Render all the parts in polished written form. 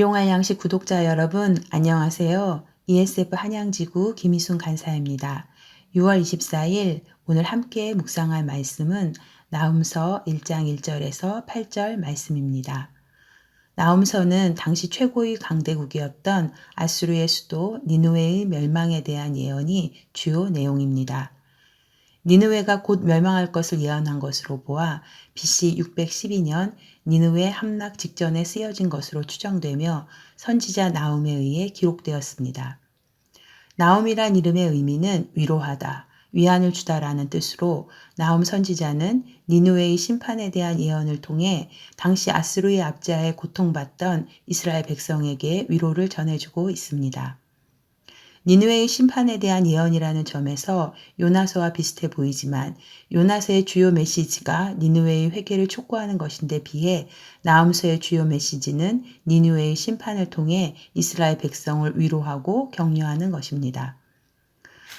일용할 양식 구독자 여러분, 안녕하세요. ESF 한양지구 김희순 간사입니다. 6월 24일 오늘 함께 묵상할 말씀은 나훔서 1장 1절에서 8절 말씀입니다. 나훔서는 당시 최고의 강대국이었던 아수르의 수도 니느웨의 멸망에 대한 예언이 주요 내용입니다. 니느웨가 곧 멸망할 것을 예언한 것으로 보아 BC 612년 니느웨 함락 직전에 쓰여진 것으로 추정되며 선지자 나훔에 의해 기록되었습니다. 나훔이란 이름의 의미는 위로하다, 위안을 주다라는 뜻으로 나훔 선지자는 니느웨의 심판에 대한 예언을 통해 당시 아수르의 압제하에 고통받던 이스라엘 백성에게 위로를 전해주고 있습니다. 니느웨의 심판에 대한 예언이라는 점에서 요나서와 비슷해 보이지만 요나서의 주요 메시지가 니느웨의 회개를 촉구하는 것인데 비해 나훔서의 주요 메시지는 니느웨의 심판을 통해 이스라엘 백성을 위로하고 격려하는 것입니다.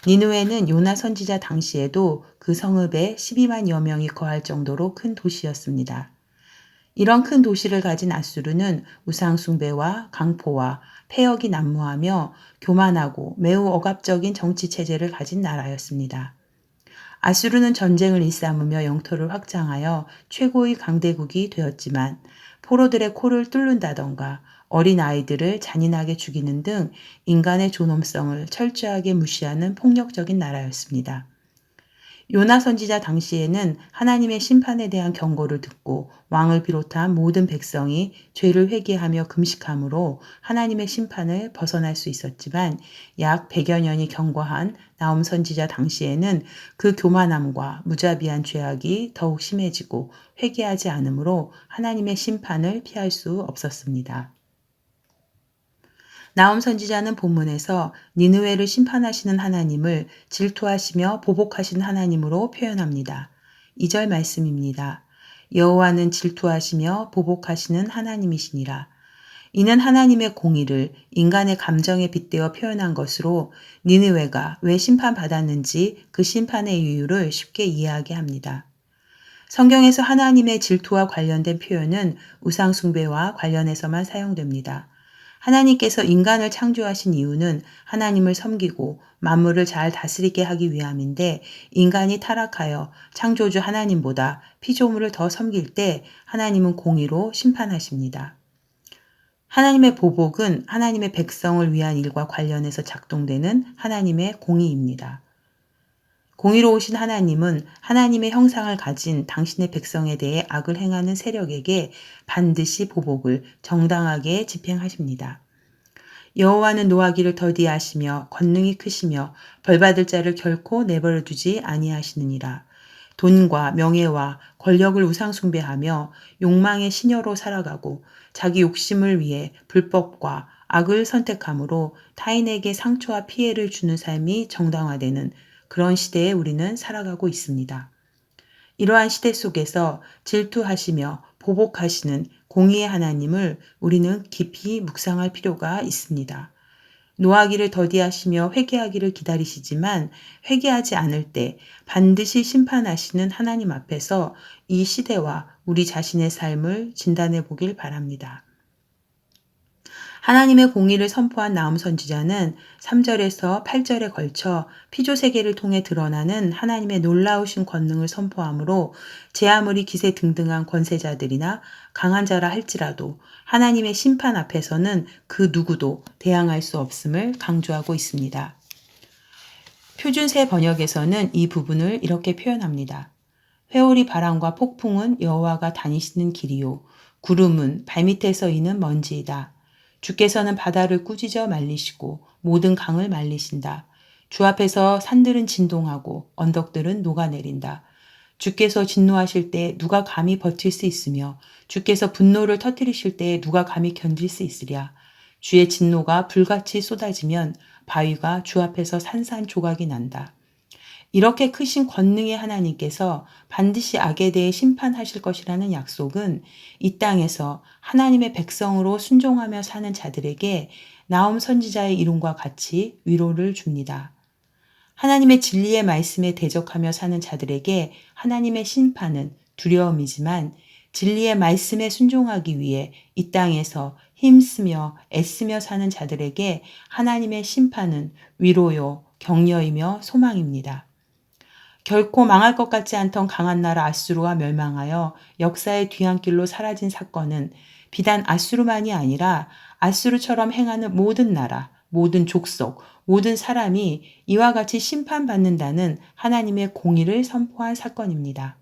니느웨는 요나 선지자 당시에도 그 성읍에 12만여 명이 거할 정도로 큰 도시였습니다. 이런 큰 도시를 가진 아수르는 우상 숭배와 강포와 폐역이 난무하며 교만하고 매우 억압적인 정치 체제를 가진 나라였습니다. 아수르는 전쟁을 일삼으며 영토를 확장하여 최고의 강대국이 되었지만 포로들의 코를 뚫는다던가 어린 아이들을 잔인하게 죽이는 등 인간의 존엄성을 철저하게 무시하는 폭력적인 나라였습니다. 요나 선지자 당시에는 하나님의 심판에 대한 경고를 듣고 왕을 비롯한 모든 백성이 죄를 회개하며 금식함으로 하나님의 심판을 벗어날 수 있었지만 약 100여 년이 경과한 나훔 선지자 당시에는 그 교만함과 무자비한 죄악이 더욱 심해지고 회개하지 않으므로 하나님의 심판을 피할 수 없었습니다. 나훔 선지자는 본문에서 니느웨를 심판하시는 하나님을 질투하시며 보복하시는 하나님으로 표현합니다. 2절 말씀입니다. 여호와는 질투하시며 보복하시는 하나님이시니라. 이는 하나님의 공의를 인간의 감정에 빗대어 표현한 것으로 니느웨가 왜 심판받았는지 그 심판의 이유를 쉽게 이해하게 합니다. 성경에서 하나님의 질투와 관련된 표현은 우상 숭배와 관련해서만 사용됩니다. 하나님께서 인간을 창조하신 이유는 하나님을 섬기고 만물을 잘 다스리게 하기 위함인데 인간이 타락하여 창조주 하나님보다 피조물을 더 섬길 때 하나님은 공의로 심판하십니다. 하나님의 보복은 하나님의 백성을 위한 일과 관련해서 작동되는 하나님의 공의입니다. 공의로우신 하나님은 하나님의 형상을 가진 당신의 백성에 대해 악을 행하는 세력에게 반드시 보복을 정당하게 집행하십니다. 여호와는 노하기를 더디하시며 권능이 크시며 벌받을 자를 결코 내버려 두지 아니하시느니라. 돈과 명예와 권력을 우상 숭배하며 욕망의 시녀로 살아가고 자기 욕심을 위해 불법과 악을 선택함으로 타인에게 상처와 피해를 주는 삶이 정당화되는 그런 시대에 우리는 살아가고 있습니다. 이러한 시대 속에서 질투하시며 보복하시는 공의의 하나님을 우리는 깊이 묵상할 필요가 있습니다. 노하기를 더디하시며 회개하기를 기다리시지만 회개하지 않을 때 반드시 심판하시는 하나님 앞에서 이 시대와 우리 자신의 삶을 진단해 보길 바랍니다. 하나님의 공의를 선포한 나훔 선지자는 3절에서 8절에 걸쳐 피조 세계를 통해 드러나는 하나님의 놀라우신 권능을 선포하므로 제 아무리 기세 등등한 권세자들이나 강한 자라 할지라도 하나님의 심판 앞에서는 그 누구도 대항할 수 없음을 강조하고 있습니다. 표준세 번역에서는 이 부분을 이렇게 표현합니다. 회오리 바람과 폭풍은 여호와가 다니시는 길이요 구름은 발밑에서 이는 먼지이다. 주께서는 바다를 꾸짖어 말리시고 모든 강을 말리신다. 주 앞에서 산들은 진동하고 언덕들은 녹아내린다. 주께서 진노하실 때 누가 감히 버틸 수 있으며 주께서 분노를 터뜨리실 때 누가 감히 견딜 수 있으랴. 주의 진노가 불같이 쏟아지면 바위가 주 앞에서 산산조각이 난다. 이렇게 크신 권능의 하나님께서 반드시 악에 대해 심판하실 것이라는 약속은 이 땅에서 하나님의 백성으로 순종하며 사는 자들에게 나훔 선지자의 이름과 같이 위로를 줍니다. 하나님의 진리의 말씀에 대적하며 사는 자들에게 하나님의 심판은 두려움이지만 진리의 말씀에 순종하기 위해 이 땅에서 힘쓰며 애쓰며 사는 자들에게 하나님의 심판은 위로요, 격려이며 소망입니다. 결코 망할 것 같지 않던 강한 나라 아수르가 멸망하여 역사의 뒤안길로 사라진 사건은 비단 아수르만이 아니라 아수르처럼 행하는 모든 나라, 모든 족속, 모든 사람이 이와 같이 심판받는다는 하나님의 공의를 선포한 사건입니다.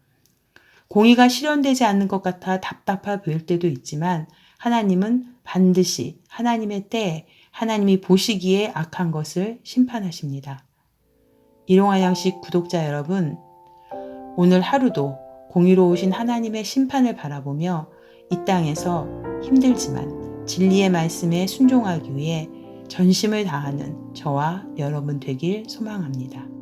공의가 실현되지 않는 것 같아 답답해 보일 때도 있지만 하나님은 반드시 하나님의 때에 하나님이 보시기에 악한 것을 심판하십니다. 일용할 양식 구독자 여러분, 오늘 하루도 공의로우신 하나님의 심판을 바라보며 이 땅에서 힘들지만 진리의 말씀에 순종하기 위해 전심을 다하는 저와 여러분 되길 소망합니다.